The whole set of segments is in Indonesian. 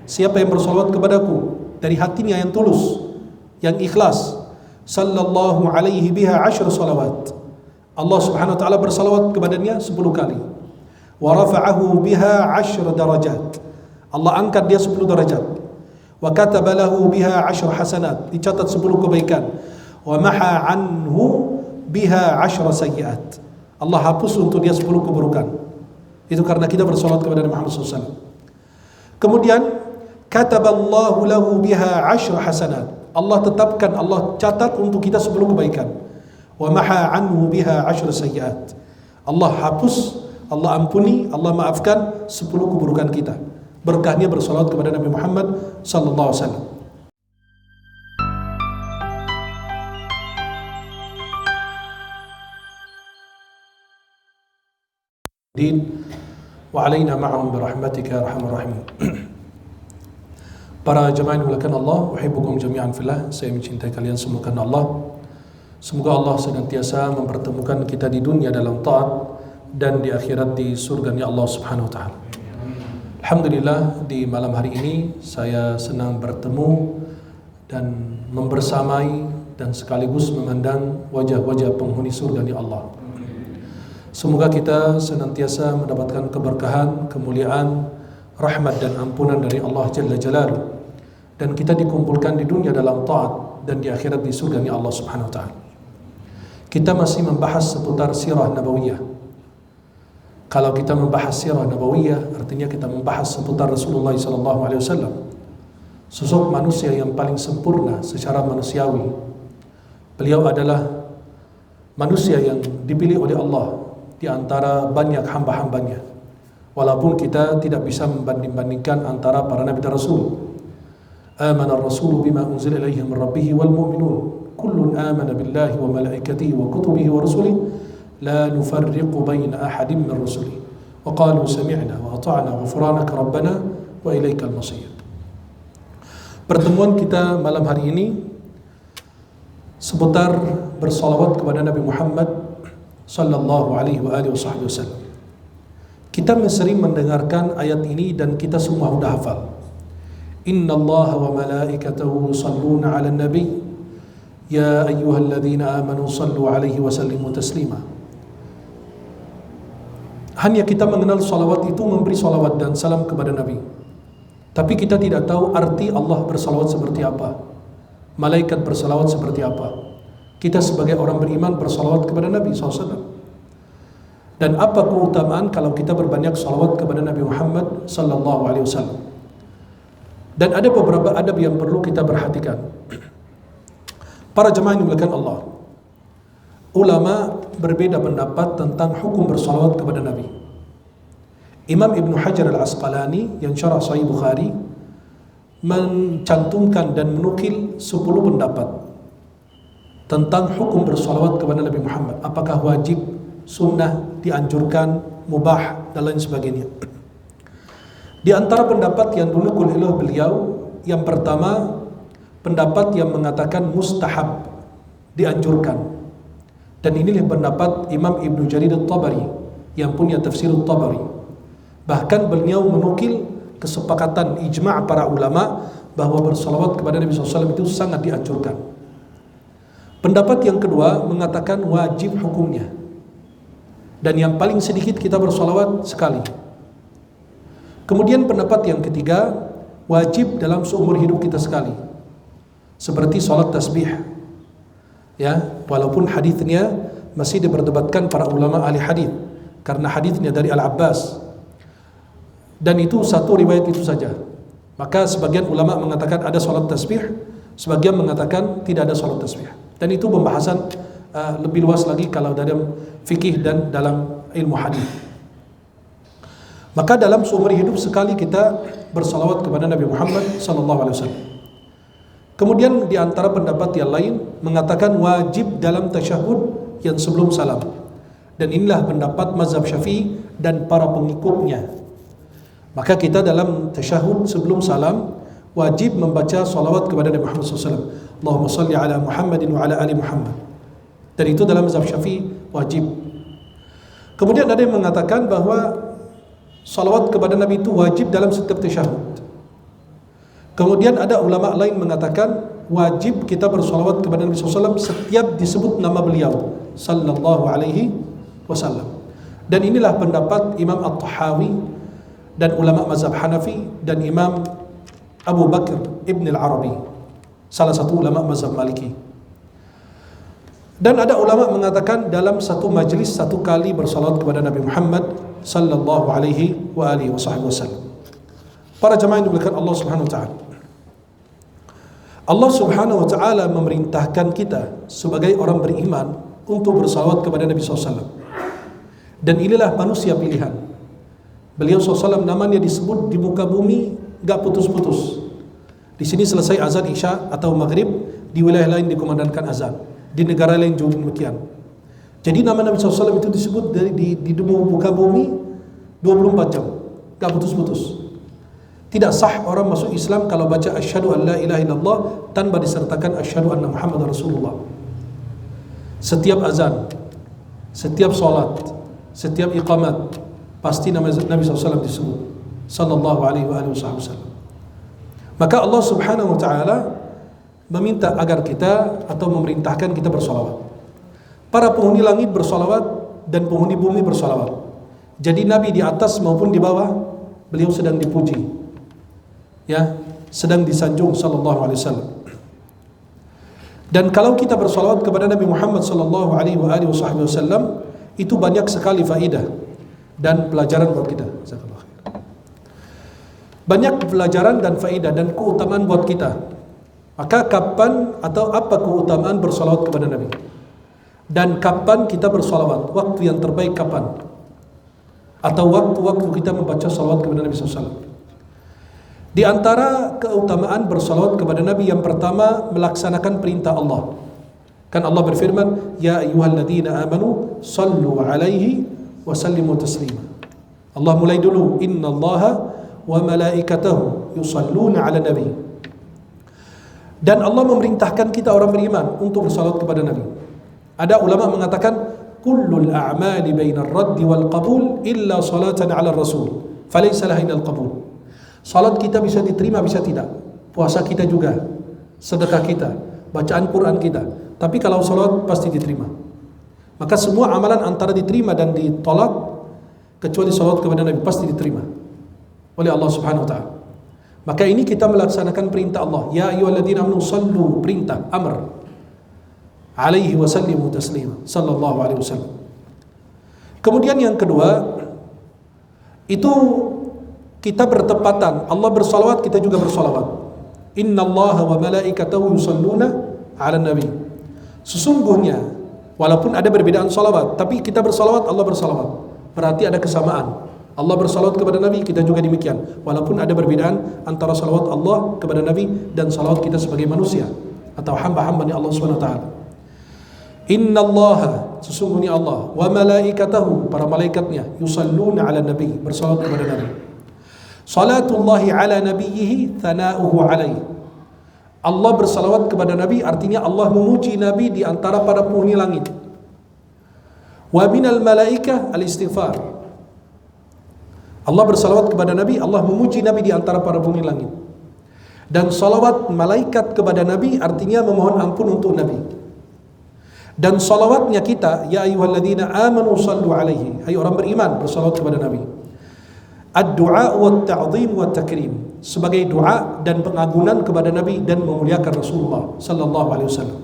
siapa yang bersalawat kepadaku dari hatinya yang tulus, yang ikhlas, sallallahu alaihi biha 10 salawat. Allah Subhanahu wa taala bersalawat kepadanya 10 kali. Wa rafa'ahu biha 10 darajat. Allah angkat dia 10 derajat. Wa kataba lahu biha 10 hasanat, dicatat 10 kebaikan. Wa maha anhu biha 10 sayyi'at. Allah hapus untuk dia 10 keburukan. Itu karena kita bersalawat kepada Nabi Muhammad SAW. Kemudian kataballahu lahu biha 10 hasanat. Allah tetapkan, Allah catat untuk kita 10 kebaikan. Wa maha anhu biha 10 sayyi'at. Allah hapus, Allah ampuni, Allah maafkan 10 keburukan kita. Berkahnya bersalawat kepada Nabi Muhammad sallallahu alaihi wasallam. Wa alaina ma'ahum birahmatika ya arhamar rahimin. Para jemaah yang dimuliakan Allah, uhibbukum jami'an fillah, saya mencintai kalian semua karena Allah. Semoga Allah senantiasa mempertemukan kita di dunia dalam taat dan di akhirat di surganya Allah Subhanahu wa taala. Alhamdulillah, di malam hari ini saya senang bertemu dan membersamai dan sekaligus memandang wajah-wajah penghuni surganya Allah. Semoga kita senantiasa mendapatkan keberkahan, kemuliaan, rahmat dan ampunan dari Allah Jalla Jalaluhu, dan kita dikumpulkan di dunia dalam taat dan di akhirat di surganya Allah Subhanahu wa taala. Kita masih membahas seputar sirah nabawiyah. Kalau kita membahas sirah nabawiyah, artinya kita membahas seputar Rasulullah SAW, sosok manusia yang paling sempurna secara manusiawi. Beliau adalah manusia yang dipilih oleh Allah di antara banyak hamba-hambanya. Walaupun kita tidak bisa membanding-bandingkan antara para nabi dan rasul. Amana ar-rasulu bima unzila ilaihi min rabbih wal mu'minun kullun amana billahi wa malaikatihi wa kutubihi wa rusulihi la nufarriqu baina ahadin min rusulihi wa qalu sami'na wa ata'na ghufranaka rabbana wa ilaikal masir. Pertemuan kita malam hari ini seputar bersalawat kepada Nabi Muhammad sallallahu alaihi wa alihi wasallam. Kita sering mendengarkan ayat ini dan kita semua sudah hafal. Inna Allah wa malaikatahu yusalluna 'alan nabi ya ayyuhalladzina amanu sallu 'alaihi wa sallimu taslima. Hanya kita mengenal salawat itu memberi salawat dan salam kepada Nabi. Tapi kita tidak tahu arti Allah bersalawat seperti apa, malaikat bersalawat seperti apa. Kita sebagai orang beriman bersalawat kepada Nabi SAW. Dan apa keutamaan kalau kita berbanyak salawat kepada Nabi Muhammad sallallahu alaihi wasallam. Dan ada beberapa adab yang perlu kita perhatikan. Para jemaah yang dimuliakan Allah, ulama berbeda pendapat tentang hukum bersalawat kepada Nabi. Imam Ibn Hajar Al-Asqalani yang syarah Sahih Bukhari mencantumkan dan menukil 10 pendapat tentang hukum bersalawat kepada Nabi Muhammad. Apakah wajib, sunnah, dianjurkan, mubah, dan lain sebagainya. Di antara pendapat yang dinukil oleh beliau, yang pertama, pendapat yang mengatakan mustahab, dianjurkan. Dan inilah pendapat Imam Ibn Jarir At-Tabari yang punya tafsir At-Tabari. Bahkan beliau menukil kesepakatan ijma' para ulama bahwa bersalawat kepada Nabi SAW itu sangat dianjurkan. Pendapat yang kedua mengatakan wajib hukumnya. Dan yang paling sedikit kita bersalawat sekali. Kemudian pendapat yang ketiga, wajib dalam seumur hidup kita sekali. Seperti salat tasbih. Ya, walaupun hadisnya masih diperdebatkan para ulama ahli hadis karena hadisnya dari Al-Abbas. Dan itu satu riwayat itu saja. Maka sebagian ulama mengatakan ada salat tasbih, sebagian mengatakan tidak ada salat tasbih. Dan itu pembahasan lebih luas lagi kalau dalam fikih dan dalam ilmu hadis. Maka dalam seumur hidup sekali kita bersalawat kepada Nabi Muhammad SAW. Kemudian di antara pendapat yang lain mengatakan wajib dalam tasyahud yang sebelum salam. Dan inilah pendapat mazhab Syafi'i dan para pengikutnya. Maka kita dalam tasyahud sebelum salam wajib membaca salawat kepada Nabi Muhammad SAW. Allahumma salli ala Muhammadin wa ala ali Muhammad. Dan itu dalam mazhab Syafi'i wajib. Kemudian ada yang mengatakan bahwa salawat kepada Nabi itu wajib dalam setiap tasyahud. Kemudian ada ulama lain mengatakan wajib kita bersolawat kepada Nabi SAW setiap disebut nama beliau sallallahu alaihi wasallam. Dan inilah pendapat Imam At-Tahawi dan ulama mazhab Hanafi dan Imam Abu Bakr Ibn Al-Arabi, salah satu ulama mazhab Maliki. Dan ada ulama mengatakan dalam satu majlis satu kali bersalawat kepada Nabi Muhammad sallallahu alaihi wa alihi wasallam. Para jemaah yang dimuliakan Allah Subhanahu wa taala. Allah Subhanahu wa taala memerintahkan kita sebagai orang beriman untuk bersalawat kepada Nabi SAW. Dan inilah manusia pilihan. Beliau SAW namanya disebut di muka bumi gak putus-putus. Di sini selesai azan Isya atau Maghrib, di wilayah lain dikumandangkan azan, di negara lain juga demikian. Jadi nama Nabi SAW itu disebut di muka bumi 24 jam, gak putus-putus. Tidak sah orang masuk Islam kalau baca asyhadu an la ilaha illallah tanpa disertakan asyhadu anna Muhammadar Rasulullah. Setiap azan, setiap salat, setiap iqamat pasti nama Nabi SAW disebut sallallahu alaihi wa alihi wasallam. Maka Allah Subhanahu wa taala meminta agar kita atau memerintahkan kita bersolawat. Para penghuni langit bersolawat dan penghuni bumi bersolawat. Jadi Nabi di atas maupun di bawah beliau sedang dipuji. Ya, sedang disanjung sallallahu alaihi wasallam. Dan kalau kita bersolawat kepada Nabi Muhammad sallallahu alaihi wasallam, itu banyak sekali faedah dan pelajaran buat kita. Banyak pelajaran dan faedah dan keutamaan buat kita. Maka kapan atau apa keutamaan bersolawat kepada Nabi? Dan kapan kita bersolawat? Waktu yang terbaik kapan? Atau waktu-waktu kita membaca salawat kepada Nabi SAW. Di antara keutamaan bersalawat kepada Nabi yang pertama melaksanakan perintah Allah. Kan Allah berfirman, ya ayyuhalladzina amanu sallu alaihi wa sallimu taslima. Allah mulai dulu, innallaha wa malaikatahu yusalluna ala nabi. Dan Allah memerintahkan kita orang beriman untuk bersalawat kepada Nabi. Ada ulama mengatakan kullul a'mali bainar raddi wal qabul illa salatan ala rasul falaysa laha illa al qabul. Salat kita bisa diterima, bisa tidak. Puasa kita juga, sedekah kita, bacaan Quran kita. Tapi kalau salat pasti diterima. Maka semua amalan antara diterima dan ditolak kecuali salat kepada Nabi pasti diterima oleh Allah Subhanahu wa taala. Maka ini kita melaksanakan perintah Allah. Ya ayyuhalladzina amanu sallu, perintah, amr. Alaihi wa sallimu taslima, sallallahu alaihi wasallam. Kemudian yang kedua, itu kita bertepatan, Allah bersalawat, kita juga bersalawat. Innallaha wa malaikatahu yusalluna 'alan nabi. Sesungguhnya walaupun ada perbedaan salawat, tapi kita bersalawat, Allah bersalawat. Berarti ada kesamaan. Allah bersalawat kepada Nabi, kita juga demikian. Walaupun ada perbedaan antara salawat Allah kepada Nabi dan salawat kita sebagai manusia atau hamba-hambanya Allah Subhanahu wa taala. Innallaha, sesungguhnya Allah, wa malaikatahu, para malaikatnya, yusalluna 'alan nabi, bersalawat kepada Nabi. Salatullahi ala nabiyhi thana'uhu alaih. Allah bersalawat kepada Nabi artinya Allah memuji Nabi di antara para penghuni langit. Wa minal malaikah al-istighfar. Allah bersalawat kepada Nabi, Allah memuji Nabi di antara para penghuni langit. Dan salawat malaikat kepada Nabi artinya memohon ampun untuk Nabi. Dan salawatnya kita, ya ayyuhalladzina amanu sallu alaihi, hai orang beriman bersalawat kepada Nabi. Ad-du'a wa ta'zim wa takrim, sebagai doa dan pengagungan kepada Nabi dan memuliakan Rasulullah sallallahu alaihi wasallam.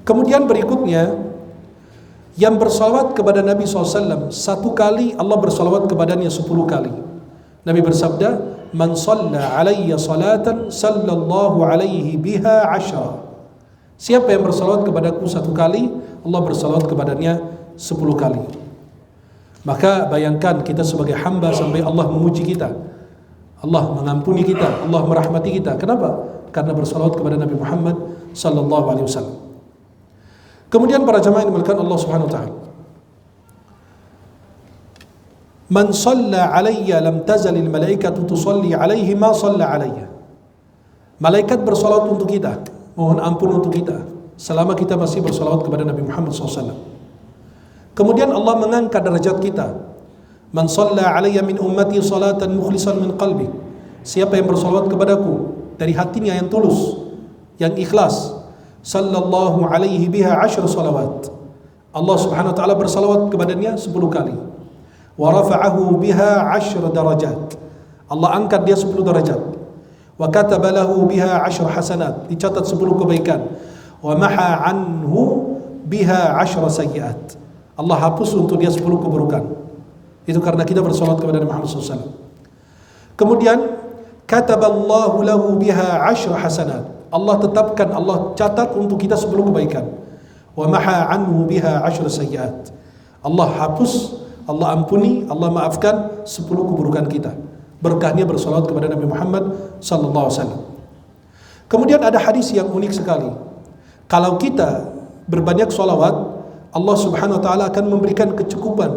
Kemudian berikutnya yang bersalawat kepada Nabi SAW satu kali, Allah bersalawat kepadanya 10 kali. Nabi bersabda, man shalla alayya salatan sallallahu alaihi biha 10. Siapa yang bersalawat kepadaku satu kali, Allah bersalawat kepadanya 10 kali. Maka bayangkan kita sebagai hamba sampai Allah memuji kita, Allah mengampuni kita, Allah merahmati kita. Kenapa? Karena bersalawat kepada Nabi Muhammad sallallahu alaihi wasallam. Kemudian para jamaah yang dimuliakan Allah Subhanahu wa taala, man shalla alayya lam tazalil malaikatu tusalli alaihi ma shalla alayya. Malaikat bersalawat untuk kita, mohon ampun untuk kita selama kita masih bersalawat kepada Nabi Muhammad SAW. Kemudian Allah mengangkat derajat kita. Man shalla alayya min ummati salatan mukhlisan min qalbi. siapa yang bersalawat kepadaku dari hatinya yang tulus, yang ikhlas, sallallahu alaihi biha 10 salawat. Allah Subhanahu wa taala bersalawat kepadanya 10 kali. Wa rafa'ahu biha 10 darajat. Allah angkat dia 10 darajat. Wa kataba lahu biha 10 hasanat, dicatat 10 kebaikan. Wa maha anhu biha 10 sayyiat. Allah hapus untuk dia 10 keburukan. Itu karena kita bersalawat kepada Nabi Muhammad SAW. Kemudian kataballahu lahu biha 10 hasanat. Allah tetapkan, Allah catat untuk kita 10 kebaikan. Wa maha anhu biha 10 sayyiat. Allah hapus, Allah ampuni, Allah maafkan 10 keburukan kita. Berkahnya bersalawat kepada Nabi Muhammad sallallahu alaihi wasallam. Kemudian ada hadis yang unik sekali. Kalau kita berbanyak salawat, Allah Subhanahu wa taala akan memberikan kecukupan,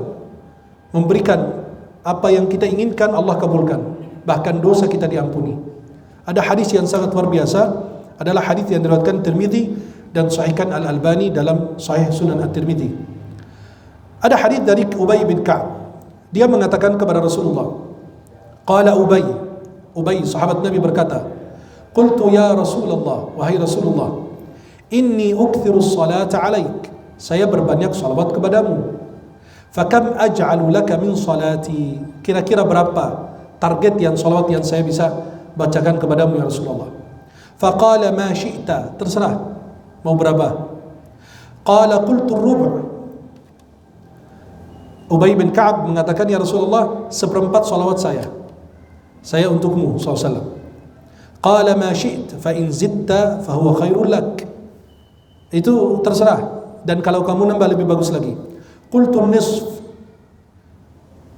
memberikan apa yang kita inginkan, Allah kabulkan, bahkan dosa kita diampuni. Ada hadis yang sangat luar biasa, adalah hadis yang diriwayatkan Tirmizi dan sahihkan Al-Albani dalam Sahih Sunan At-Tirmizi. Ada hadis dari Ubay bin Ka'ab. Dia mengatakan kepada Rasulullah, qala Ubay sahabat Nabi berkata, qultu ya Rasulullah, wahai Rasulullah, inni ukthiru salata alaik, saya berbanyak salawat kepadamu. Fakam aj'alu laka min salati, kira-kira berapa target yang salawat yang saya bisa bacakan kepadamu ya Rasulullah. Faqala ma syi'ta, terserah mau berapa. Qala qultu rubu'. Ubay bin Ka'ab mengatakan, ya Rasulullah, 1/4 salawat saya untukmu SAW. Qala ma syi'ta fa in zidta fa huwa khairul lak, itu terserah, dan kalau kamu nambah lebih bagus lagi. Qultu nisf,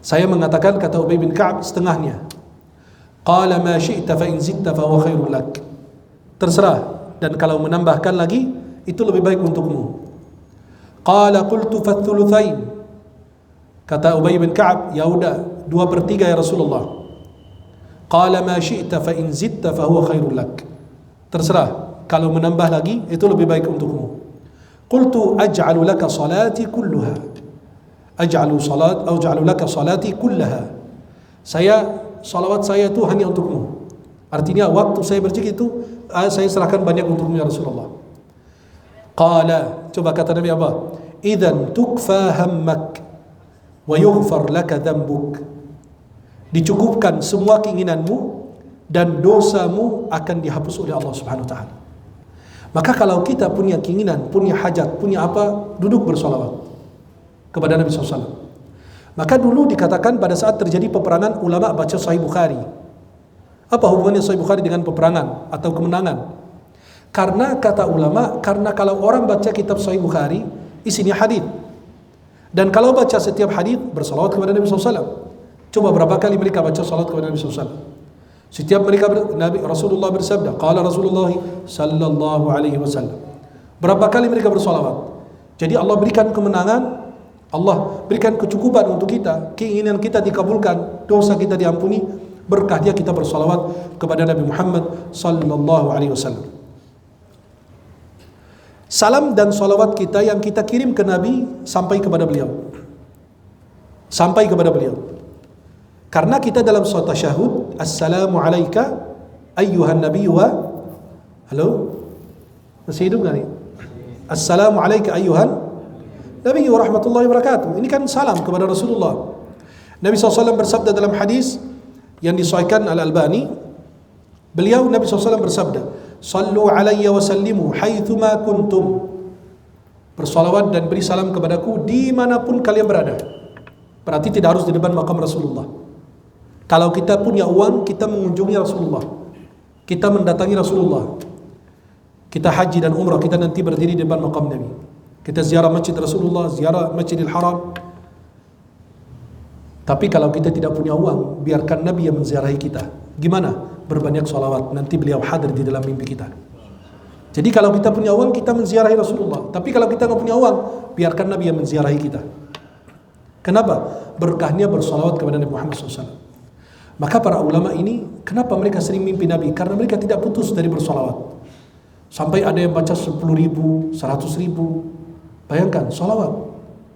saya mengatakan, kata Ubay bin Ka'ab, setengahnya. Qala ma syi'ta fa in zidta fa huwa khairul lak, terserah, dan kalau menambahkan lagi itu lebih baik untukmu. Qala qultu fa thuluthain, kata Ubay bin Ka'ab, ya udah 2/3 ya Rasulullah. Qala ma syi'ta fa in zidta fa huwa khairul lak, terserah, kalau menambah lagi itu lebih baik untukmu. Qultu aj'alu laka salati kulluha, aj'alu laka salati kullaha, salawat saya itu hanya untukmu. Artinya waktu saya berzikir itu saya serahkan banyak untukmu ya Rasulullah. Qala, coba kata Nabi apa? Idzan tukfa hammak wa yughfar laka dhanbuk, dicukupkan semua keinginanmu dan dosamu akan dihapus oleh Allah Subhanahu wa taala. Maka kalau kita punya keinginan, punya hajat, punya apa, duduk bersolawat kepada Nabi SAW. Maka dulu dikatakan pada saat terjadi peperangan, ulama baca Sahih Bukhari. Apa hubungannya Sahih Bukhari dengan peperangan atau kemenangan? Karena kata ulama, karena kalau orang baca kitab Sahih Bukhari, isinya hadis. Dan kalau baca setiap hadis, bersolawat kepada Nabi SAW. Coba berapa kali mereka baca salawat kepada Nabi SAW? Setiap mereka Rasulullah bersabda, qala Rasulullah sallallahu alaihi wasallam. Berapa kali mereka bersalawat? Jadi Allah berikan kemenangan, Allah berikan kecukupan untuk kita, keinginan kita dikabulkan, dosa kita diampuni, berkahnya kita bersalawat kepada Nabi Muhammad sallallahu alaihi wasallam. Salam dan salawat kita yang kita kirim ke Nabi sampai kepada beliau. Sampai kepada beliau. Karena kita dalam surat tasyahud, assalamu alayka ayyuhan nabiyyu wa, halo? Masih hidup gak nih? Assalamu alayka ayyuhan nabiyyu wa rahmatullahi wabarakatuh. Ini kan salam kepada Rasulullah. Nabi SAW bersabda dalam hadis yang disahihkan Al-Albani, beliau Nabi SAW bersabda, sallu alayya wa sallimu haitsuma kuntum, bersalawat dan beri salam kepadaku dimanapun kalian berada. Berarti tidak harus di depan makam Rasulullah. Kalau kita punya uang, kita mengunjungi Rasulullah, kita mendatangi Rasulullah, kita haji dan umrah, kita nanti berdiri di depan makam Nabi, kita ziarah masjid Rasulullah, ziarah Masjidil Haram. Tapi kalau kita tidak punya uang, biarkan Nabi yang menziarahi kita. Gimana? Berbanyak salawat, nanti beliau hadir di dalam mimpi kita. Jadi kalau kita punya uang, kita menziarahi Rasulullah. Tapi kalau kita nggak punya uang, biarkan Nabi yang menziarahi kita. Kenapa? Berkahnya bersalawat kepada Nabi Muhammad SAW. Maka para ulama ini, kenapa mereka sering mimpi Nabi? Karena mereka tidak putus dari bersalawat. Sampai ada yang baca 10.000, 100.000. Bayangkan, salawat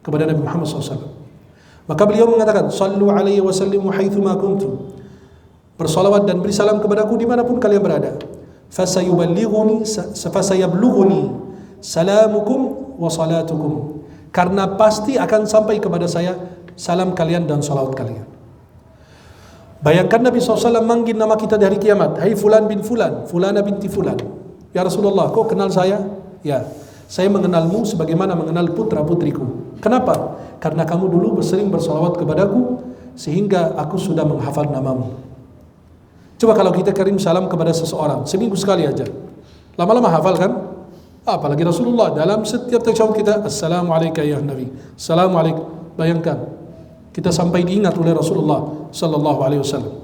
kepada Nabi Muhammad SAW. Maka beliau mengatakan, sallu alaihi wa sallimu haitsuma kuntum. bersalawat dan beri salam kepadaku dimanapun kalian berada. Fasayablughuni salamukum wa salatukum. Karena pasti akan sampai kepada saya salam kalian dan salawat kalian. Bayangkan Nabi SAW manggil nama kita di hari kiamat. Hai fulan bin fulan, fulana binti fulan. Ya Rasulullah, kau kenal saya? Ya, saya mengenalmu sebagaimana mengenal putra putriku. Kenapa? Karena kamu dulu sering bersalawat kepadaku sehingga aku sudah menghafal namamu. Coba kalau kita kirim salam kepada seseorang seminggu sekali aja, lama-lama hafal kan? Apalagi Rasulullah dalam setiap tasyahud kita, Assalamualaikum ya Nabi, Assalamualaikum. Bayangkan, kita sampai diingat oleh Rasulullah Sallallahu Alaihi Wasallam.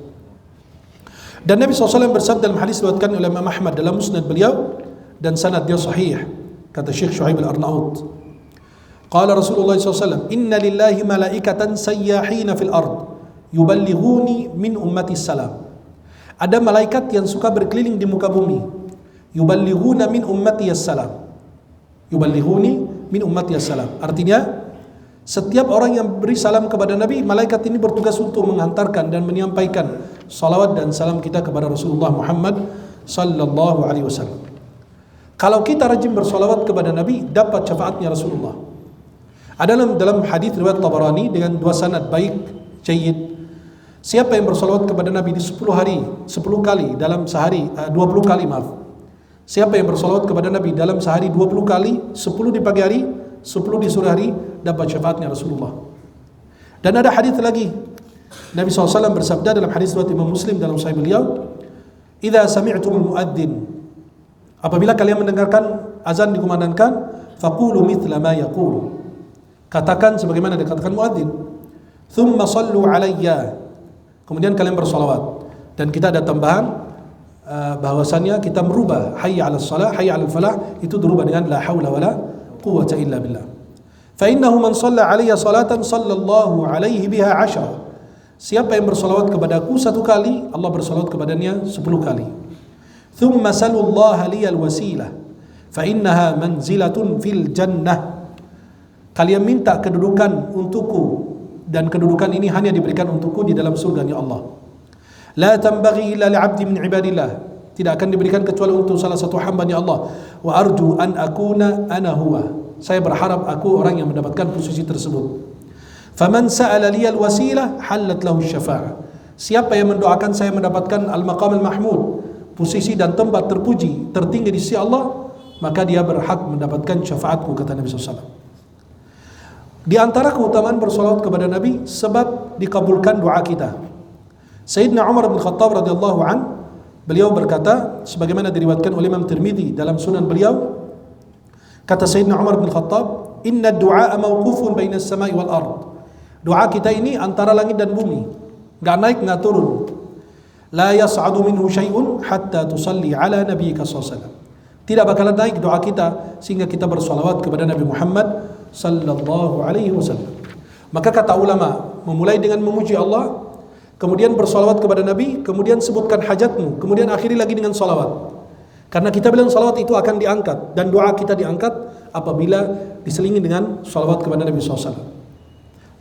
Dan Nabi SAW bersabda dalam hadis diriwayatkan oleh Imam Ahmad dalam musnad beliau dan sanad dia sahih. Kata Syekh Syuaib Al-Arnaut, qala Rasulullah SAW, inna lillahi malaikatan sayyahina fil ard yuballighuni min ummati salam. Ada malaikat yang suka berkeliling di muka bumi. Yuballighuna min ummati as-salam. Yuballighuni min ummati as-salam. Artinya, setiap orang yang beri salam kepada Nabi, malaikat ini bertugas untuk menghantarkan dan menyampaikan salawat dan salam kita kepada Rasulullah Muhammad sallallahu alaihi wasallam. Kalau kita rajin bersalawat kepada Nabi, dapat syafaatnya Rasulullah. Ada dalam hadis riwayat Tabarani dengan dua sanad baik, jayyid. Siapa yang bersalawat kepada Nabi di 10 hari, 10 kali dalam sehari, 20 kali maaf. Siapa yang bersalawat kepada Nabi dalam sehari 20 kali, 10 di pagi hari, 10 di sore hari, dapat syafaatnya Rasulullah. Dan ada hadis lagi. Nabi SAW bersabda dalam hadis riwayat Imam Muslim dalam sahih beliau, "Idza sami'tumul muadzin." Apabila kalian mendengarkan azan dikumandangkan, faqulu mithla ma yaqul. Katakan sebagaimana dikatakan muadzin. Thumma sallu alayya. Kemudian kalian bersalawat. Dan kita ada tambahan bahwasannya kita merubah hayya 'alas shalah, hayya 'alal falah itu dirubah dengan la haula wala quwwata illa billah. Fa innahu man shalla 'alayya salatan sallallahu 'alaihi biha 'ashara. Siapa yang bersalawat kepadaku 1 kali, Allah bersalawat kepadanya 10 kali. Thumma salullaha liyal wasilah fa innaha manzilatun fil jannah. Kalian minta kedudukan untukku dan kedudukan ini hanya diberikan untukku di dalam surga-Nya Allah. La tanbaghi illa li'abdi min ibadillah. Tidak akan diberikan kecuali untuk salah satu hamba-Nya Allah. Wa arju an akuna ana huwa. Saya berharap aku orang yang mendapatkan posisi tersebut. Faman sa'ala liyal wasilah halat lahu syafa'ah. Siapa yang mendoakan saya mendapatkan al-maqam al-mahmud, posisi dan tempat terpuji, tertinggi di sisi Allah, maka dia berhak mendapatkan syafaatku, kata Nabi SAW. Di antara keutamaan bersalawat kepada Nabi sebab dikabulkan doa kita. Sayyidina Umar bin Khattab radhiyallahu an, beliau berkata sebagaimana diriwayatkan oleh Imam Tirmidzi dalam sunan beliau, kata Sayyidina Umar bin Khattab, inna du'a mawqufun baina as-sama'i wal ard. Doa kita ini antara langit dan bumi, enggak naik enggak turun. La yas'adu minhu syai'un hatta tusalli ala nabiyyika sallallahu alaihi wasallam. Tidak bakalan naik doa kita sehingga kita bersalawat kepada Nabi Muhammad sallallahu alaihi wasallam. Maka kata ulama, memulai dengan memuji Allah, kemudian bersalawat kepada Nabi, kemudian sebutkan hajatmu, kemudian akhiri lagi dengan salawat. Karena kita bilang salawat itu akan diangkat, dan doa kita diangkat apabila diselingi dengan salawat kepada Nabi SAW.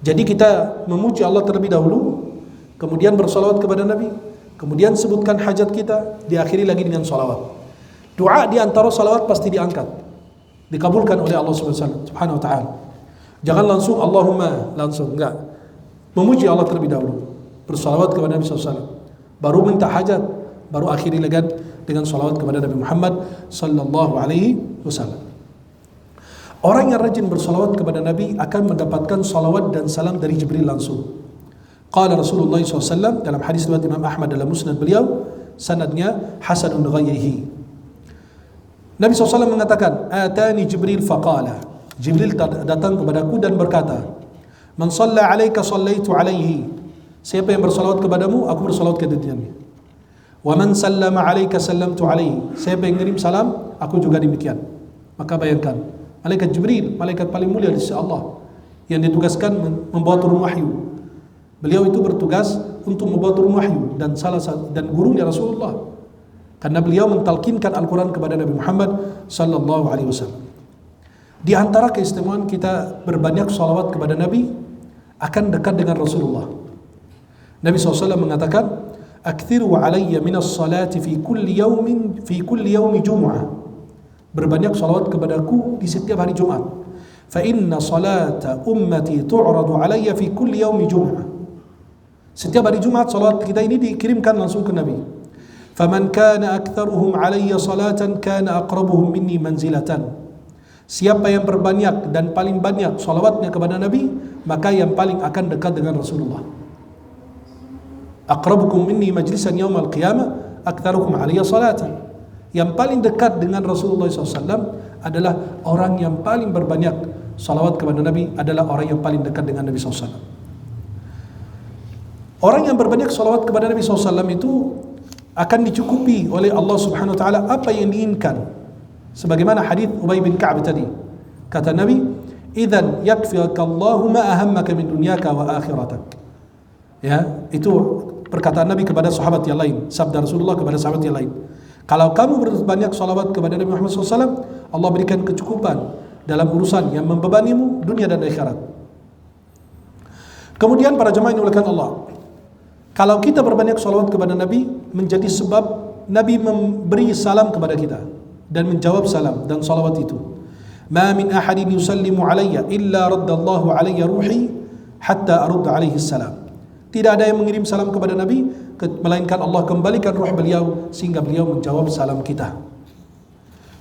Jadi kita memuji Allah terlebih dahulu, kemudian bersalawat kepada Nabi, kemudian sebutkan hajat kita, diakhiri lagi dengan salawat. Doa di antara salawat pasti diangkat, dikabulkan oleh Allah Subhanahu wa taala. Jangan langsung Allahumma, langsung enggak. Memuji Allah terlebih dahulu, bersalawat kepada Nabi SAW, baru minta hajat, baru akhiri lagi dengan salawat kepada Nabi Muhammad sallallahu alaihi wasallam. Orang yang rajin bersalawat kepada Nabi akan mendapatkan salawat dan salam dari Jibril langsung. Qala Rasulullah SAW dalam hadis riwayat Imam Ahmad dalam musnad beliau, sanadnya hasanun ghayrihi. Nabi SAW mengatakan, atani Jibril faqala. Jibril datang kepadaku dan berkata, man shalla alaika sallaitu alaihi. Siapa yang bersalawat kepadamu, aku bersalawat kepadanya. Wa man sallama alaika sallamtu alaihi. Siapa yang ngirim salam, aku juga demikian. Maka bayangkan, malaikat Jibril, malaikat paling mulia di sisi Allah, yang ditugaskan membawa turun wahyu. Beliau itu bertugas untuk membawa turun wahyu dan gurunya Rasulullah. Karena beliau mentalkinkan Al-Quran kepada Nabi Muhammad sallallahu alaihi wasallam. Di antara keistimewaan kita berbanyak salawat kepada Nabi akan dekat dengan Rasulullah. Nabi SAW mengatakan, Akthiru alayya minas salati fi kulli yawmi jum'ah. Berbanyak salawat kepadaku di setiap hari Jumat. Fa inna salata ummati tu'radu alayya fi kulli yawmi jum'ah. Setiap hari Jumat salawat kita ini dikirimkan langsung ke Nabi. Faman kana aktharuhum alayya salatan kana aqrabuhum minni manzilatan. Siapa yang berbanyak dan paling banyak salawatnya kepada Nabi, maka yang paling akan dekat dengan Rasulullah. Aqrabukum minni majlisan yaumal qiyamah aktsarukum alayya salatan. Yang paling dekat dengan Rasulullah SAW adalah orang yang paling berbanyak salawat kepada Nabi, adalah orang yang paling dekat dengan Nabi SAW. Orang yang berbanyak salawat kepada Nabi SAW itu akan dicukupi oleh Allah Subhanahu Wa Taala apa yang diinginkan. Sebagaimana hadis Ubay bin Ka'ab tadi, kata Nabi, "Idzan yakfikallahu ma ahammaka min dunyaka wa akhiratak." Ya, itu perkataan Nabi kepada sahabat yang lain, sabda Rasulullah kepada sahabat yang lain. Kalau kamu berbanyak salawat kepada Nabi Muhammad SAW, Allah berikan kecukupan dalam urusan yang membebanimu dunia dan akhirat. Kemudian para jemaah yang dimuliakan Allah, kalau kita berbanyak salawat kepada Nabi, menjadi sebab Nabi memberi salam kepada kita dan menjawab salam dan salawat itu. Ma min ahadin yusallimu alayya illa raddallahu alayya ruhi hatta arudda alaihi salam. Tidak ada yang mengirim salam kepada Nabi melainkan Allah kembalikan ruh beliau sehingga beliau menjawab salam kita.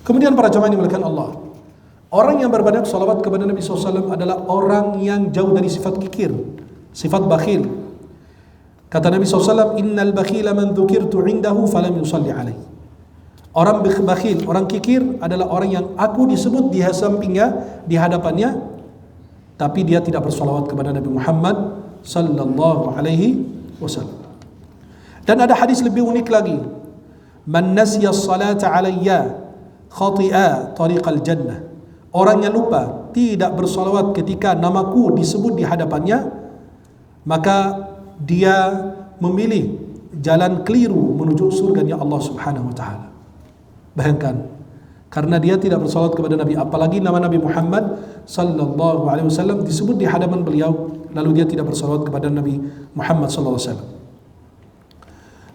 Kemudian para jemaah yang dimuliakan Allah, orang yang berbanyak salawat kepada Nabi SAW adalah orang yang jauh dari sifat kikir, sifat bakhil. Kata Nabi SAW, innal bakhila man dzukirtu indahu falam yusalli alaihi. Orang bakhil, orang kikir adalah orang yang aku disebut di sampingnya, di hadapannya, tapi dia tidak bersalawat kepada Nabi Muhammad sallallahu alaihi wasallam. Dan ada hadis lebih unik lagi. Man nasiya salata alayya khati'a tariqal jannah. Orang yang lupa tidak bersalawat ketika namaku disebut di hadapannya, maka dia memilih jalan keliru menuju surganya Allah Subhanahu wa taala. Bayangkan, karena dia tidak bersalawat kepada Nabi, apalagi nama Nabi Muhammad sallallahu alaihi wasallam disebut di hadapan beliau, lalu dia tidak bersalawat kepada Nabi Muhammad sallallahu alaihi wasallam.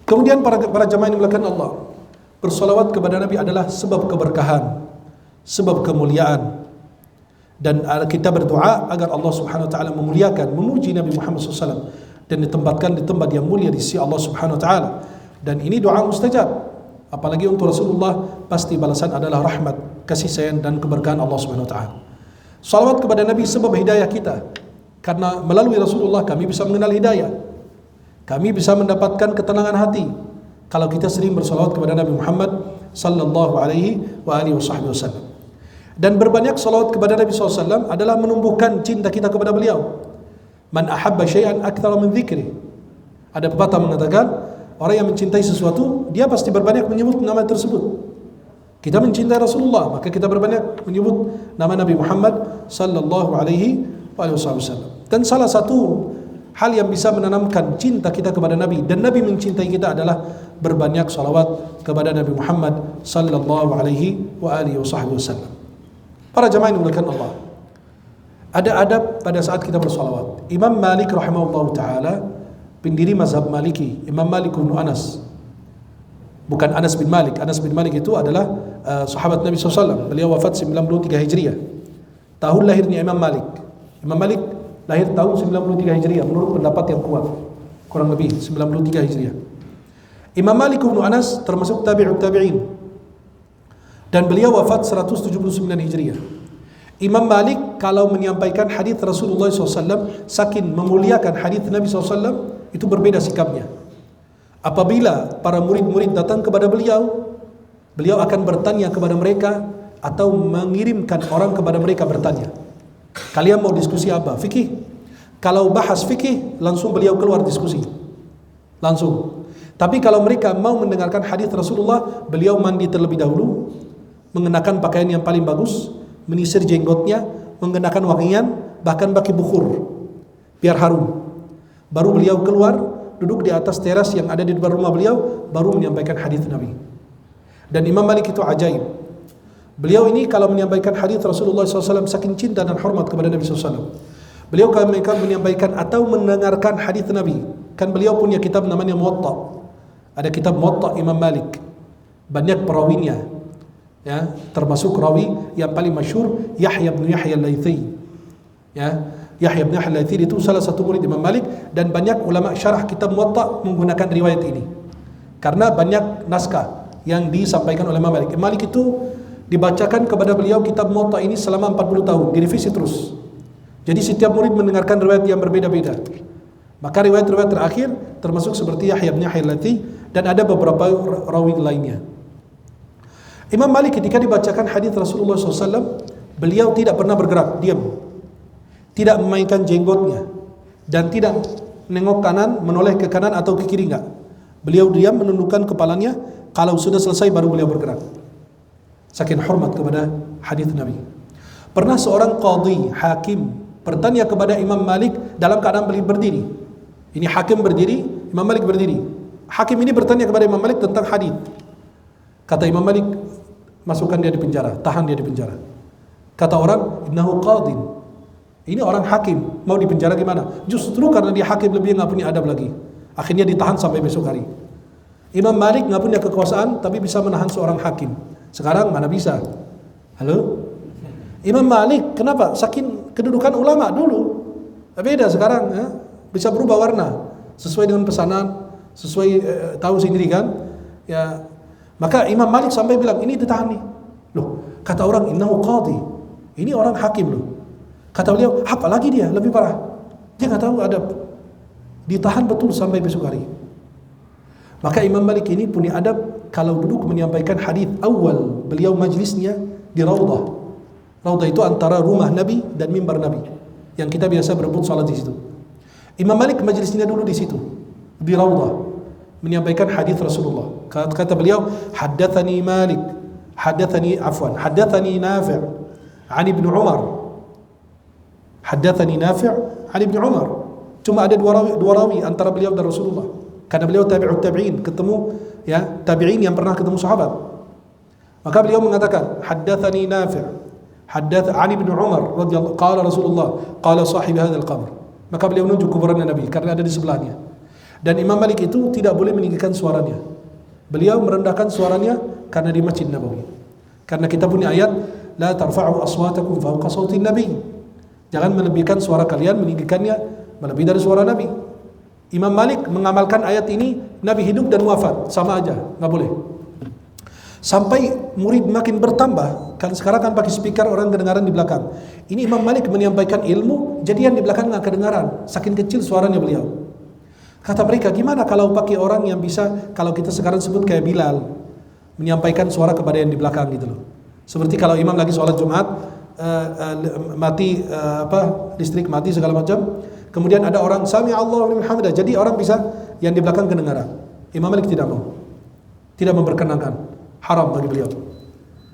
Kemudian para jemaah yang dimuliakan Allah, bersalawat kepada Nabi adalah sebab keberkahan, sebab kemuliaan, dan kita berdoa agar Allah Subhanahu wa taala memuliakan, memuji Nabi Muhammad sallallahu alaihi wasallam dan ditempatkan di tempat yang mulia di sisi Allah Subhanahu wa taala. Dan ini doa mustajab. Apalagi untuk Rasulullah, pasti balasan adalah rahmat, kasih sayang dan keberkahan Allah Subhanahu wa taala. Salawat kepada Nabi sebab hidayah kita. Karena melalui Rasulullah kami bisa mengenal hidayah. Kami bisa mendapatkan ketenangan hati kalau kita sering bersalawat kepada Nabi Muhammad sallallahu alaihi wa alihi wasallam. Dan berbanyak salawat kepada Nabi SAW adalah menumbuhkan cinta kita kepada beliau. Man ahabba syai'an aktsara min dzikri. Ada pepatah mengatakan, orang yang mencintai sesuatu, dia pasti berbanyak menyebut nama tersebut. Kita mencintai Rasulullah, maka kita berbanyak menyebut nama Nabi Muhammad sallallahu alaihi wasallam. Dan salah satu hal yang bisa menanamkan cinta kita kepada Nabi dan Nabi mencintai kita adalah berbanyak salawat kepada Nabi Muhammad sallallahu alaihi wasallam. Para jemaah yang dimuliakan Allah, ada adab pada saat kita bersalawat. Imam Malik rahimahullah ta'ala, pendiri mazhab Maliki, Imam Malik bin Anas, bukan Anas bin Malik. Anas bin Malik itu adalah sahabat Nabi SAW. Beliau wafat 93 Hijriah. Tahun lahirnya Imam Malik. Imam Malik lahir tahun 93 Hijriah menurut pendapat yang kuat. Kurang lebih 93 Hijriah. Imam Malik bin Anas termasuk tabi'ut tabi'in. Dan beliau wafat 179 Hijriah. Imam Malik kalau menyampaikan hadis Rasulullah SAW, saking memuliakan hadis Nabi SAW, itu berbeda sikapnya. Apabila para murid-murid datang kepada beliau, beliau akan bertanya kepada mereka atau mengirimkan orang kepada mereka bertanya, kalian mau diskusi apa? Fikih. Kalau bahas fikih, langsung beliau keluar diskusi. Langsung. Tapi kalau mereka mau mendengarkan hadis Rasulullah, beliau mandi terlebih dahulu, mengenakan pakaian yang paling bagus, menyisir jenggotnya, mengenakan wangian, bahkan pakai bukhur biar harum. Baru beliau keluar, duduk di atas teras yang ada di depan rumah beliau, baru menyampaikan hadis Nabi. Dan Imam Malik itu ajaib. Beliau ini kalau menyampaikan hadis Rasulullah SAW, saking cinta dan hormat kepada Nabi SAW, beliau kalau menyampaikan atau mendengarkan hadis Nabi, kan beliau punya kitab namanya Muwatta. Ada kitab Muwatta Imam Malik. Banyak perawinya. Ya, termasuk rawi yang paling masyhur Yahya bin Yahya al-Laitsi. Ya, Yahya bin Yahya al-Laitsi itu salah satu murid Imam Malik, dan banyak ulama syarah kitab Muwatta menggunakan riwayat ini. Karena banyak naskah yang disampaikan oleh Imam Malik. Imam Malik itu dibacakan kepada beliau kitab Muwatta ini selama 40 tahun, direvisi terus. Jadi setiap murid mendengarkan riwayat yang berbeda-beda. Maka riwayat-riwayat terakhir termasuk seperti Yahya bin Yahya al-Laitsi, dan ada beberapa rawi lainnya. Imam Malik ketika dibacakan hadis Rasulullah SAW, beliau tidak pernah bergerak, diam, tidak memainkan jenggotnya, dan tidak menengok kanan, menoleh ke kanan atau ke kiri, enggak. Beliau diam menundukkan kepalanya. Kalau sudah selesai baru beliau bergerak. Saking hormat kepada hadis Nabi. Pernah seorang qadhi, hakim, bertanya kepada Imam Malik dalam keadaan beliau berdiri. Ini hakim berdiri, Imam Malik berdiri. Hakim ini bertanya kepada Imam Malik tentang hadis. Kata Imam Malik, masukkan dia di penjara, tahan dia di penjara. Kata orang, innahu qadhin. Ini orang hakim, mau di penjara gimana? Justru karena dia hakim lebih nggak punya adab lagi. Akhirnya ditahan sampai besok hari. Imam Malik nggak punya kekuasaan, tapi bisa menahan seorang hakim. Sekarang mana bisa? Halo? Imam Malik, kenapa? Saking kedudukan ulama dulu. Beda sekarang, ya? Bisa berubah warna sesuai dengan pesanan, sesuai tahu sendiri kan? Ya, maka Imam Malik sampai bilang ini ditahan nih. Loh, kata orang innahu qadhi. Ini orang hakim loh. Kata beliau, apalagi dia lebih parah. Dia nggak tahu adab. Ditahan betul sampai besok hari. Maka Imam Malik ini punya adab kalau duduk menyampaikan hadis awal beliau majlisnya di Raudhah. Raudhah itu antara rumah Nabi dan mimbar Nabi yang kita biasa berebut salat di situ. Imam Malik majlisnya dulu di situ, di Raudhah, menyampaikan hadis Rasulullah. Kata beliau, haddatsani Malik, haddatsani Nafi' an Ibnu Umar. Haddatsani Nafi' an Ibnu Umar. Cuma ada dua rawi antara beliau dan Rasulullah. Karena beliau tabi'ut tabi'in, ketemu ya tabi'in yang pernah ketemu sahabat. Maka beliau mengatakan, haddatsani Nafi', haddath an Ibnu Umar radhiyallahu qala Rasulullah, qala sahib hadzal qabr. Maka beliau menunjuk kuburan Nabi karena ada di sebelahnya. Dan Imam Malik itu tidak boleh meninggikan suaranya. Beliau merendahkan suaranya karena di Masjid Nabawi. Karena kita punya ayat, la tarfa'u aswatakum fawqa sautin nabi. Jangan melebihkan suara kalian, meninggikannya melebihi dari suara Nabi. Imam Malik mengamalkan ayat ini, Nabi hidup dan wafat sama aja, nggak boleh. Sampai murid makin bertambah, kan sekarang kan pakai speaker, orang kedengaran di belakang. Ini Imam Malik menyampaikan ilmu, jadi yang di belakang nggak kedengaran, saking kecil suaranya beliau. Kata mereka, gimana kalau pakai orang yang bisa, kalau kita sekarang sebut kayak Bilal, menyampaikan suara kepada yang di belakang gitu loh. Seperti kalau imam lagi sholat Jumat, mati listrik mati segala macam, kemudian ada orang sami Allahu liman hamidah, jadi orang bisa yang di belakang kedengaran. Imam Malik tidak mau, tidak memperkenankan, haram bagi beliau.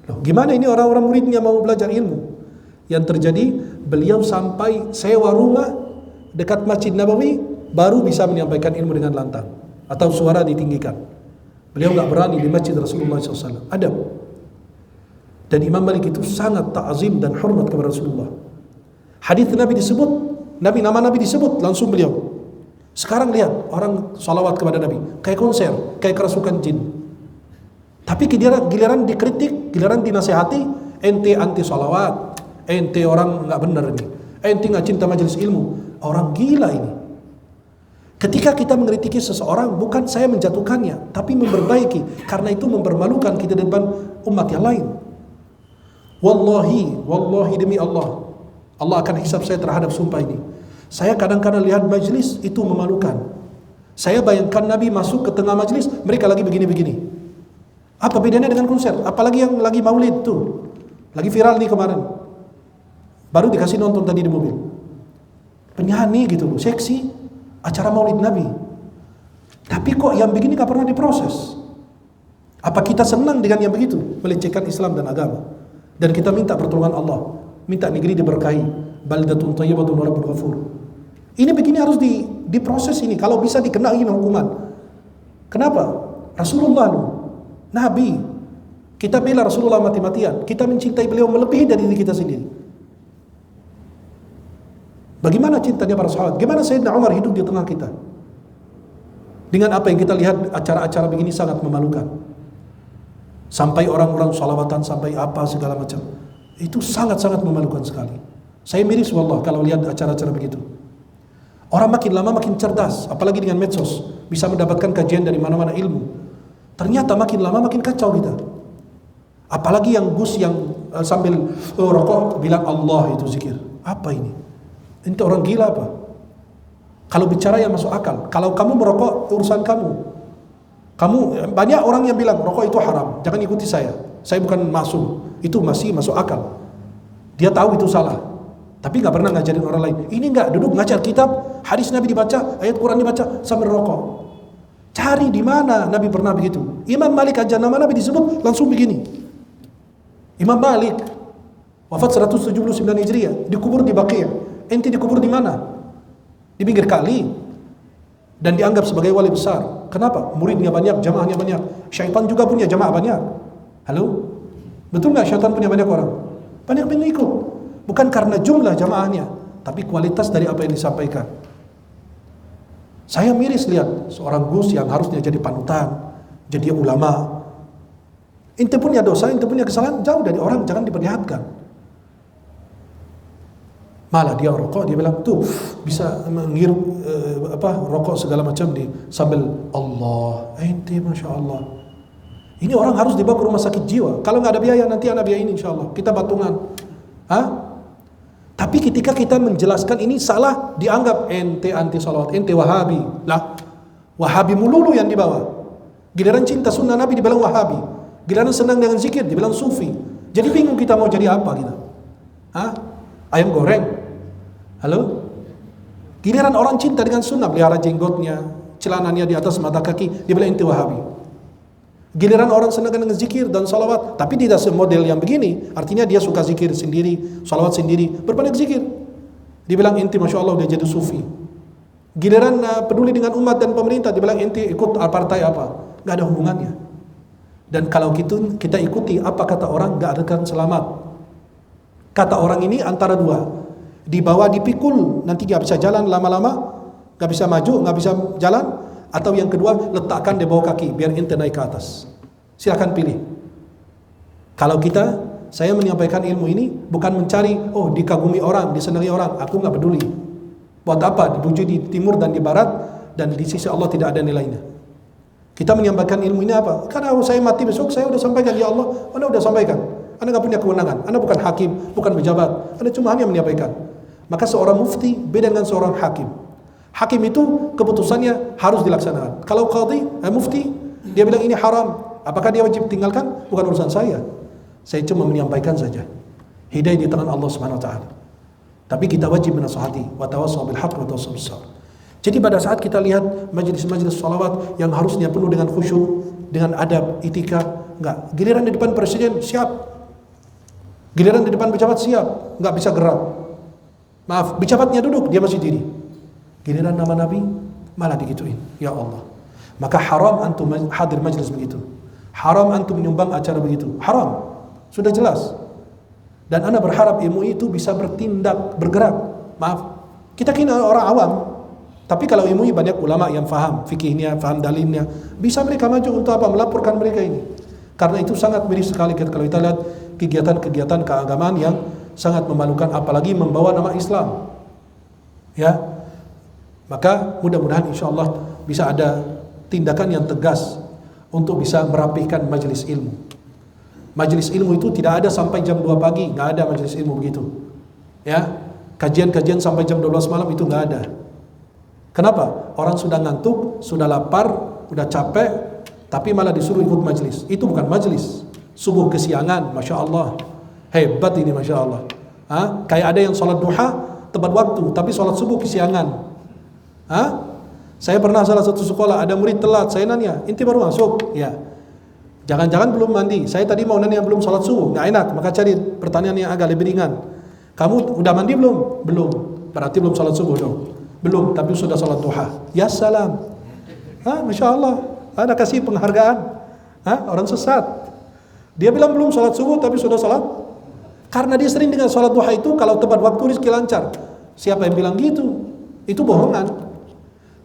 Loh, gimana ini orang-orang muridnya mau belajar ilmu? Yang terjadi, beliau sampai sewa rumah dekat Masjid Nabawi baru bisa menyampaikan ilmu dengan lantang atau suara ditinggikan. Beliau nggak berani di Masjid Rasulullah SAW. Adab. Dan Imam Malik itu sangat ta'zim dan hormat kepada Rasulullah. Hadis Nabi disebut, nama Nabi disebut, langsung beliau. Sekarang lihat orang salawat kepada Nabi, kayak konser, kayak kerasukan jin. Tapi giliran dikritik, giliran dinasehati, ente anti salawat, ente orang nggak benar ini, ente nggak cinta majelis ilmu, orang gila ini. Ketika kita mengkritiki seseorang, bukan saya menjatuhkannya, tapi memperbaiki, karena itu mempermalukan kita di depan umat yang lain. Wallahi demi Allah, Allah akan hisab saya terhadap sumpah ini. Saya kadang-kadang lihat majlis itu memalukan. Saya bayangkan Nabi masuk ke tengah majlis, mereka lagi begini-begini. Apa bedanya dengan konser? Apalagi yang lagi maulid tuh, lagi viral nih kemarin. Baru dikasih nonton tadi di mobil. Penyanyi gitu loh, seksi, acara maulid Nabi. Tapi kok yang begini gak pernah diproses? Apa kita senang dengan yang begitu? Melecehkan Islam dan agama. Dan kita minta pertolongan Allah, minta negeri diberkahi, baldatun thayyibatun wa rabbun ghafur. Ini begini harus diproses ini, kalau bisa dikenai hukuman. Kenapa? Rasulullah loh, Nabi. Kita bela Rasulullah mati-matian, kita mencintai beliau melebihi dari diri kita sendiri. Bagaimana cintanya para sahabat? Gimana Sayyidina Umar hidup di tengah kita? Dengan apa yang kita lihat acara-acara begini sangat memalukan. Sampai orang-orang salawatan, sampai apa segala macam. Itu sangat-sangat memalukan sekali. Saya miris wallah kalau lihat acara-acara begitu. Orang makin lama makin cerdas, apalagi dengan medsos, bisa mendapatkan kajian dari mana-mana ilmu. Ternyata makin lama makin kacau kita. Apalagi yang Gus yang sambil rokok bilang Allah itu zikir. Apa ini? Ini orang gila apa? Kalau bicara yang masuk akal. Kalau kamu merokok urusan kamu. Banyak orang yang bilang rokok itu haram, jangan ikuti saya. Saya bukan maksum. Itu masih masuk akal. Dia tahu itu salah. Tapi nggak pernah ngajarin orang lain. Ini nggak duduk ngajar kitab, hadis Nabi dibaca, ayat Quran dibaca sambil rokok. Cari di mana Nabi pernah begitu. Imam Malik aja nama Nabi disebut langsung begini. Imam Malik wafat 179 Hijriah, dikubur di Baqi'. Ente dikubur di mana? Di pinggir kali. Dan dianggap sebagai wali besar. Kenapa? Muridnya banyak, jamaahnya banyak. Syaitan juga punya jamaah banyak. Halo? Betul nggak syaitan punya banyak orang? Banyak pengikut. Bukan karena jumlah jamaahnya, tapi kualitas dari apa yang disampaikan. Saya miris lihat seorang Gus yang harusnya jadi panutan, jadi ulama. Ente punya dosa, ente punya kesalahan, jauh dari orang, jangan diperlihatkan. Malah dia rokok, dia bilang tuh bisa menghirup rokok segala macam di sambil Allah. Ente masya Allah. Ini orang harus dibawa ke rumah sakit jiwa. Kalau nggak ada biaya nanti anak biaya ini insya Allah. Kita patungan. Tapi ketika kita menjelaskan ini salah, dianggap ente anti salawat, ente Wahabi. Lah, Wahabi melulu yang dibawa. Giliran cinta sunnah Nabi dibilang Wahabi. Giliran senang dengan zikir dibilang Sufi. Jadi bingung kita mau jadi apa kita. Ayam goreng. Halo? Giliran orang cinta dengan sunnah, pelihara jenggotnya, celananya di atas mata kaki, dia bilang ente Wahabi. Giliran orang senang dengan zikir dan salawat, tapi tidak semodel yang begini. Artinya dia suka zikir sendiri, salawat sendiri, berbanyak zikir. Dibilang ente masya Allah udah jadi sufi. Giliran peduli dengan umat dan pemerintah, dibilang ente ikut partai apa? Gak ada hubungannya. Dan kalau kita ikuti apa kata orang, gak akan selamat. Kata orang ini antara dua. Dibawa dipikul, nanti gak bisa jalan lama-lama, gak bisa maju, gak bisa jalan. Atau yang kedua, letakkan di bawah kaki biar ente naik ke atas. Silakan pilih. Kalau saya menyampaikan ilmu ini bukan mencari, dikagumi orang, disenangi orang. Aku nggak peduli. Buat apa? Dipuji di timur dan di barat, dan di sisi Allah tidak ada nilainya. Kita menyampaikan ilmu ini apa? Karena saya mati besok, saya udah sampaikan, ya Allah, Anda udah sampaikan. Anda nggak punya kewenangan. Anda bukan hakim, bukan pejabat. Anda cuma hanya menyampaikan. Maka seorang mufti beda dengan seorang hakim. Hakim itu keputusannya harus dilaksanakan. Kalau qadhi, mufti, dia bilang ini haram, apakah dia wajib tinggalkan? Bukan urusan saya. Saya cuma menyampaikan saja. Hidayah di tangan Allah Subhanahu wa taala. Tapi kita wajib menasihati, wa tawassaw bil haqq wa tawassaw bis sabr. Jadi pada saat kita lihat majelis-majelis salawat yang harusnya penuh dengan khusyuk, dengan adab, etika, enggak. Giliran di depan presiden siap. Giliran di depan pejabat siap, enggak bisa gerak. Maaf, pejabatnya duduk, dia masih diri. Giliran nama Nabi malah digituin. Ya Allah. Maka haram antum hadir majlis begitu. Haram antum menyumbang acara begitu. Haram. Sudah jelas. Dan Anda berharap ilmu itu bisa bertindak, bergerak. Maaf. Kita kira orang awam. Tapi kalau ilmu ini banyak ulama yang faham fikihnya, faham dalilnya, bisa mereka maju untuk apa? Melaporkan mereka ini. Karena itu sangat miris sekali kalau kita lihat kegiatan-kegiatan keagamaan yang sangat memalukan, apalagi membawa nama Islam. Ya. Maka mudah-mudahan insya Allah bisa ada tindakan yang tegas untuk bisa merapihkan majelis ilmu. Majelis ilmu itu tidak ada sampai jam 2 pagi, nggak ada majelis ilmu begitu. Ya, kajian-kajian sampai jam 12 malam itu nggak ada. Kenapa? Orang sudah ngantuk, sudah lapar, sudah capek, tapi malah disuruh ikut majelis. Itu bukan majelis. Subuh kesiangan, masya Allah, hebat ini masya Allah. Kayak ada yang sholat duha tepat waktu, tapi sholat subuh kesiangan. Saya pernah salah satu sekolah ada murid telat, saya nanya, inti baru masuk? Ya. Jangan-jangan belum mandi. Saya tadi mau nanya belum sholat subuh, nggak enak, maka cari pertanyaan yang agak lebih ringan. Kamu udah mandi belum? Belum. Berarti belum sholat subuh dong. Belum, tapi sudah sholat duha. Ya salam. Masya Allah. Anda kasih penghargaan. Orang sesat. Dia bilang belum sholat subuh, tapi sudah sholat. Karena dia sering dengan sholat duha itu, kalau tepat waktu rezeki lancar. Siapa yang bilang gitu? Itu bohongan.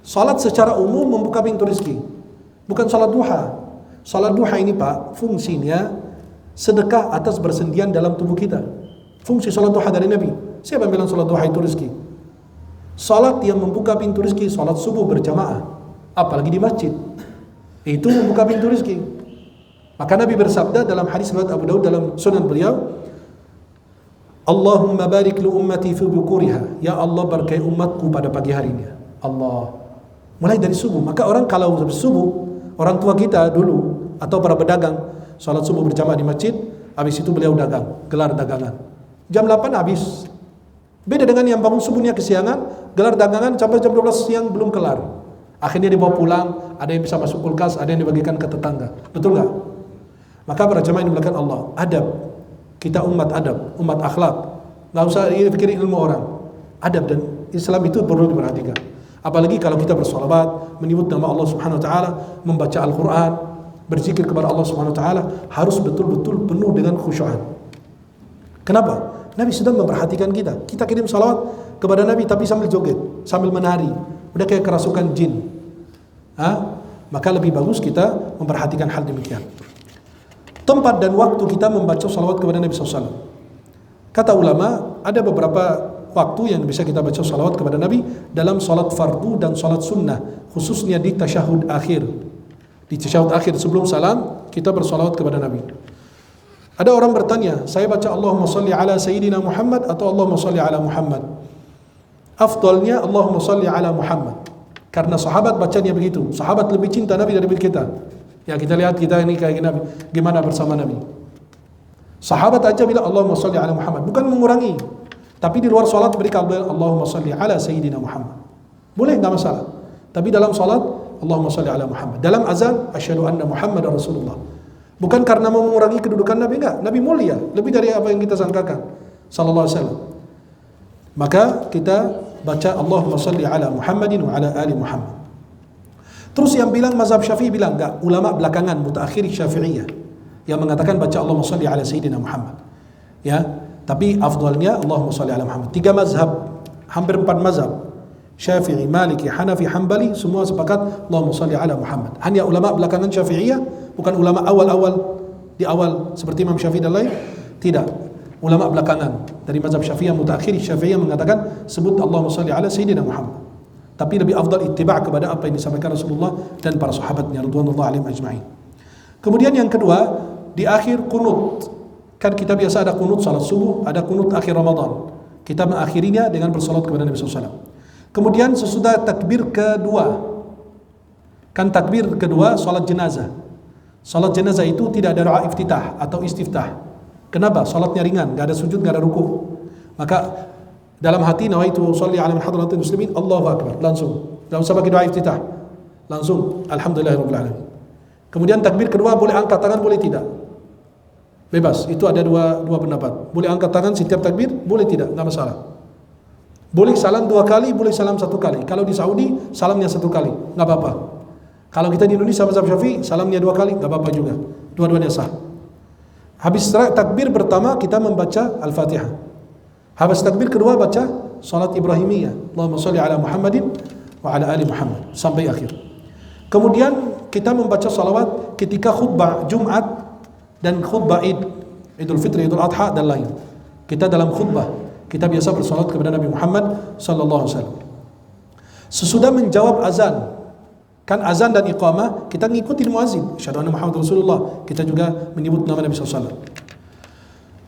Salat secara umum membuka pintu rezeki, bukan salat duha. Salat duha ini Pak, fungsinya sedekah atas bersendian dalam tubuh kita. Fungsi salat duha dari Nabi. Siapa yang bilang salat duha itu rezeki? Salat yang membuka pintu rezeki, salat subuh berjamaah, apalagi di masjid, itu membuka pintu rezeki. Maka Nabi bersabda dalam hadis riwayat Abu Daud dalam sunan beliau, Allahumma barik li ummati fi bukuriha. Ya Allah berkahi umatku pada pagi harinya. Allah. Mulai dari subuh. Maka orang kalau subuh, orang tua kita dulu atau para pedagang salat subuh berjamaah di masjid, habis itu beliau dagang, gelar dagangan. Jam 8 habis. Beda dengan yang bangun subuhnya kesiangan, gelar dagangan sampai jam 12 siang belum kelar. Akhirnya dibawa pulang, ada yang bisa masuk kulkas, ada yang dibagikan ke tetangga. Betul nggak? Maka para jamaah yang dimuliakan Allah, adab. Kita umat adab, umat akhlak. Nggak usah pikirin ilmu orang. Adab dan Islam itu perlu diperhatikan. Apalagi kalau kita bersolawat, menyebut nama Allah Subhanahu Wa Taala, membaca Al-Quran, berzikir kepada Allah Subhanahu Wa Taala, harus betul-betul penuh dengan khusyuan. Kenapa? Nabi sudah memperhatikan kita. Kita kirim salawat kepada Nabi tapi sambil joget, sambil menari. Udah kayak kerasukan jin. Maka lebih bagus kita memperhatikan hal demikian. Tempat dan waktu kita membaca salawat kepada Nabi SAW. Kata ulama, ada beberapa waktu yang bisa kita baca salawat kepada Nabi dalam salat fardu dan salat sunnah, khususnya di tasyahud akhir. Di tasyahud akhir sebelum salam, kita bersalawat kepada Nabi. Ada orang bertanya, saya baca Allahumma salli ala Sayyidina Muhammad atau Allahumma salli ala Muhammad? Afdalnya Allahumma salli ala Muhammad. Karena sahabat bacanya begitu. Sahabat lebih cinta Nabi daripada kita. Ya kita lihat kita ini kayak Nabi, gimana bersama Nabi. Sahabat aja bilang Allahumma salli ala Muhammad, bukan mengurangi. Tapi di luar salat mereka bilang Allahumma salli ala Sayyidina Muhammad. Boleh, enggak masalah. Tapi dalam salat Allahumma salli ala Muhammad. Dalam azan asyhadu anna Muhammadar Rasulullah. Bukan karena mau mengurangi kedudukan Nabi, enggak. Nabi mulia, lebih dari apa yang kita sangkakan. Sallallahu alaihi wasallam. Maka kita baca Allahumma salli ala Muhammadin wa ala ali Muhammad. Terus yang bilang mazhab Syafi'i bilang enggak, ulama belakangan mutaakhir Syafi'iyah yang mengatakan baca Allahumma shalli ala Sayyidina Muhammad. Ya, tapi afdalnya Allahumma shalli ala Muhammad. 3 mazhab, hampir 4 mazhab. Syafi'i, Maliki, Hanafi, Hambali semua sepakat Allahumma shalli ala Muhammad. Hanya ulama belakangan Syafi'iyah, bukan ulama awal-awal di awal seperti Imam Syafi'i dan lain. Tidak. Ulama belakangan dari mazhab Syafi'iyah mutaakhir Syafi'iyah mengatakan sebut Allahumma shalli ala Sayyidina Muhammad. Tapi lebih afdal ittiba' kepada apa yang disampaikan Rasulullah dan para sahabatnya radhiyallahu alaihim ajma'in. Kemudian yang kedua, di akhir kunut. Kan kita biasa ada kunut salat subuh, ada kunut akhir Ramadan. Kita mengakhirinya dengan bersalat kepada Nabi SAW. Kemudian sesudah takbir kedua, kan takbir kedua salat jenazah. Salat jenazah itu tidak ada doa iftitah atau istiftah. Kenapa? Salatnya ringan, enggak ada sujud, enggak ada ruku. Maka dalam hati nawaitu sholli ala hadratil muslimin, Allahu akbar, langsung. Enggak usah pakai doa iftitah. Langsung alhamdulillahirabbil alamin. Kemudian takbir kedua boleh angkat tangan, boleh tidak. Bebas, itu ada dua pendapat. Boleh angkat tangan setiap takbir, boleh tidak, enggak masalah. Boleh salam 2 kali, boleh salam 1 kali. Kalau di Saudi salamnya 1 kali, enggak apa-apa. Kalau kita di Indonesia mazhab Syafi'i salamnya 2 kali, enggak apa-apa juga. Dua-duanya sah. Habis takbir pertama kita membaca Al-Fatihah. Habis takbir kedua baca salat Ibrahimiyah. Allahumma shalli ala Muhammadin wa ala ali Muhammad sampai akhir. Kemudian kita membaca salawat ketika khutbah Jumat dan khutbah Idul Fitri, Idul Adha dan lain. Kita dalam khutbah kita biasa bersalat kepada Nabi Muhammad sallallahu alaihi wasallam. Sesudah menjawab azan, kan azan dan iqamah kita ngikuti muazin, asyhadu anna Muhammadar Rasulullah, kita juga menyebut nama Nabi sallallahu alaihi wasallam.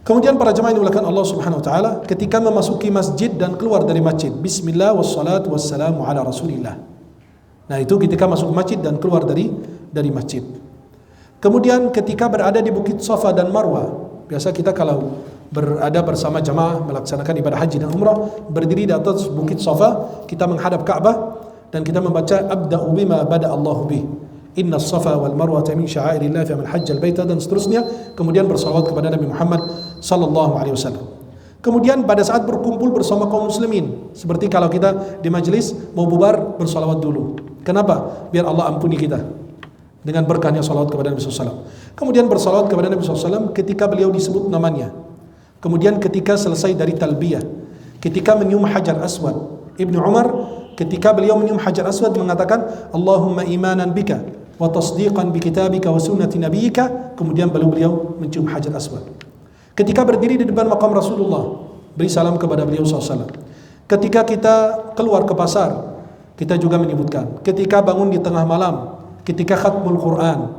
Kemudian para jemaah yang dimuliakan Allah Subhanahu wa taala, ketika memasuki masjid dan keluar dari masjid, bismillah wassalatu wassalamu ala Rasulillah. Nah, itu ketika masuk masjid dan keluar dari masjid. Kemudian ketika berada di Bukit Safa dan Marwah, biasa kita kalau berada bersama jemaah melaksanakan ibadah haji dan umrah, berdiri di atas Bukit Safa, kita menghadap Ka'bah dan kita membaca abda'u bima bada Allahu bih. Inna safa wal marwata min sya'airillah fa man hajjal baita dan seterusnya. Kemudian bersalawat kepada Nabi Muhammad sallallahu alaihi wasallam. Kemudian pada saat berkumpul bersama kaum muslimin, seperti kalau kita di majelis mau bubar, bersalawat dulu. Kenapa? Biar Allah ampuni kita dengan berkahnya salawat kepada Nabi sallallahu alaihi wasallam. Kemudian bersalawat kepada Nabi sallallahu alaihi wasallam ketika beliau disebut namanya. Kemudian ketika selesai dari talbiyah, ketika menyium Hajar Aswad, Ibnu Umar ketika beliau menyium Hajar Aswad mengatakan Allahumma imanan bika wa tasdiqan bi kitabika wa sunnati nabiyyika, kemudian beliau mencium Hajar Aswad. Ketika berdiri di depan makam Rasulullah, beri salam kepada beliau SAW. Ketika kita keluar ke pasar, kita juga menyebutkan. Ketika bangun di tengah malam, ketika khatmul Quran,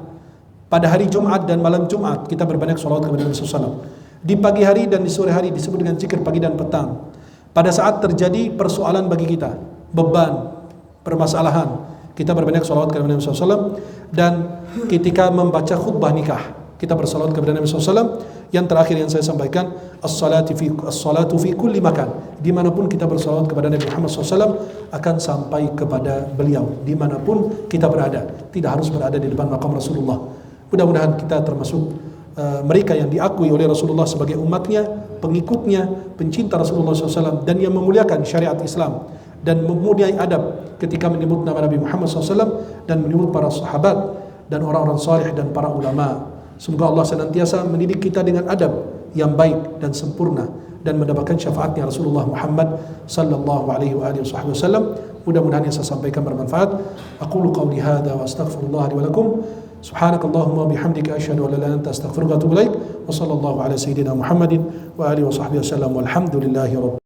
pada hari Jumat dan malam Jumat, kita berbanyak salawat kepada Nabi SAW. Di pagi hari dan di sore hari disebut dengan zikir pagi dan petang. Pada saat terjadi persoalan bagi kita, beban, permasalahan, kita berbanyak salawat kepada Nabi SAW. Dan ketika membaca khutbah nikah, kita bersalawat kepada Nabi SAW. Yang terakhir yang saya sampaikan, as-salatu fi kulli makan, dimanapun kita bersalawat kepada Nabi Muhammad SAW akan sampai kepada beliau dimanapun kita berada, tidak harus berada di depan makam Rasulullah. Mudah-mudahan kita termasuk mereka yang diakui oleh Rasulullah sebagai umatnya, pengikutnya, pencinta Rasulullah SAW, dan yang memuliakan syariat Islam dan mempunyai adab ketika menyebut nama Nabi Muhammad SAW dan menyebut para sahabat dan orang-orang saleh dan para ulama. Semoga Allah senantiasa mendidik kita dengan adab yang baik dan sempurna dan mendapatkan syafaatnya Rasulullah Muhammad sallallahu alaihi wasallam. Mudah-mudahan yang saya sampaikan bermanfaat. Aqulu qawli hadza wa astaghfirullah li wa lakum. Subhanakallahumma bihamdika asyhadu an la ilaha illa anta astaghfiruka wa atubu ilaik. Wa sallallahu ala sayyidina Muhammadin wa alihi wa sahbihi wasallam. Walhamdulillahi rabbil